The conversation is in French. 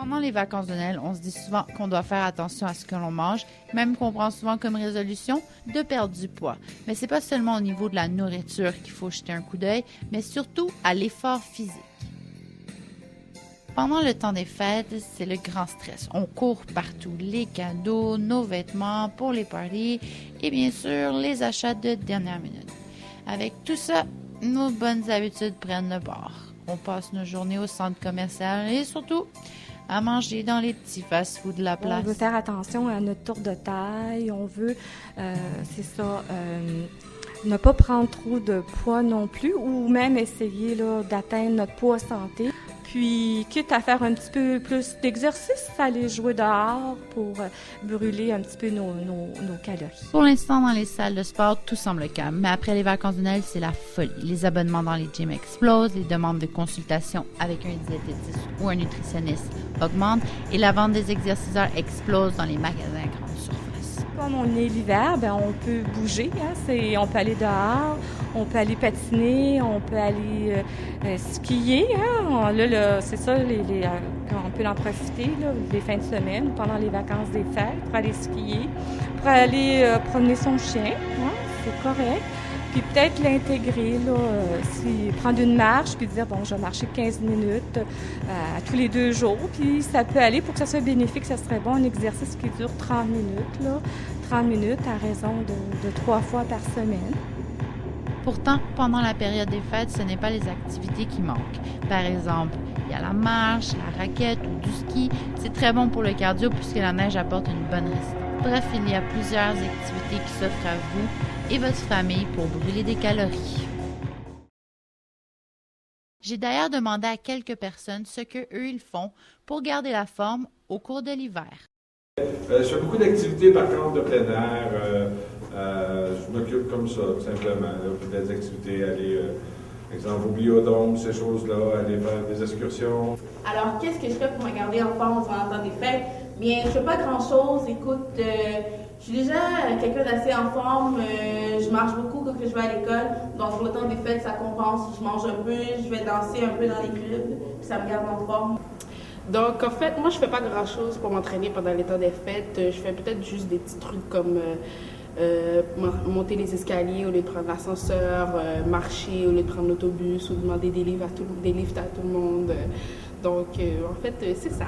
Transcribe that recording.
Pendant les vacances de Noël, on se dit souvent qu'on doit faire attention à ce que l'on mange, même qu'on prend souvent comme résolution de perdre du poids. Mais c'est pas seulement au niveau de la nourriture qu'il faut jeter un coup d'œil, mais surtout à l'effort physique. Pendant le temps des fêtes, c'est le grand stress. On court partout, les cadeaux, nos vêtements pour les parties et bien sûr les achats de dernière minute. Avec tout ça, nos bonnes habitudes prennent le bord. On passe nos journées au centre commercial et surtout à manger dans les petits fast-foods de la place. On veut faire attention à notre tour de taille. On veut, ne pas prendre trop de poids non plus ou même essayer là, d'atteindre notre poids santé. Puis, quitte à faire un petit peu plus d'exercice, aller jouer dehors pour brûler un petit peu nos calories. Pour l'instant, dans les salles de sport, tout semble calme. Mais après les vacances de Noël, c'est la folie. Les abonnements dans les gyms explosent, les demandes de consultation avec un diététiste ou un nutritionniste augmentent et la vente des exerciceurs explose dans les magasins à grande surface. Comme on est l'hiver, on peut bouger. On peut aller dehors, on peut aller patiner, on peut aller skier. Là, c'est ça, on peut en profiter les fins de semaine, pendant les vacances des fêtes, pour aller skier, pour aller promener son chien. C'est correct. Puis peut-être l'intégrer, prendre une marche, puis dire, je vais marcher 15 minutes tous les 2 jours. Puis ça peut aller, pour que ça soit bénéfique, ça serait bon, un exercice qui dure 30 minutes, 30 minutes à raison de 3 fois par semaine. Pourtant, pendant la période des fêtes, ce n'est pas les activités qui manquent. Par exemple, il y a la marche, la raquette ou du ski. C'est très bon pour le cardio puisque la neige apporte une bonne résistance. Bref, il y a plusieurs activités qui s'offrent à vous et votre famille pour brûler des calories. J'ai d'ailleurs demandé à quelques personnes ce qu'eux ils font pour garder la forme au cours de l'hiver. Je fais beaucoup d'activités par contre de plein air. Je m'occupe comme ça, tout simplement. Des activités, aller, exemple, au biodôme, ces choses-là, aller faire des excursions. Alors, qu'est-ce que je fais pour me garder en forme pendant le temps des fêtes? Bien, je fais pas grand-chose. Écoute, je suis déjà quelqu'un d'assez en forme. Je marche beaucoup quand je vais à l'école. Donc, pour le temps des fêtes, ça compense. Je mange un peu, je vais danser un peu dans les clubs. Puis ça me garde en forme. Donc, en fait, moi, je fais pas grand-chose pour m'entraîner pendant les temps des fêtes. Je fais peut-être juste des petits trucs comme monter les escaliers au lieu de prendre l'ascenseur, marcher au lieu de prendre l'autobus ou demander des livres à tout le monde. Donc, en fait, c'est ça.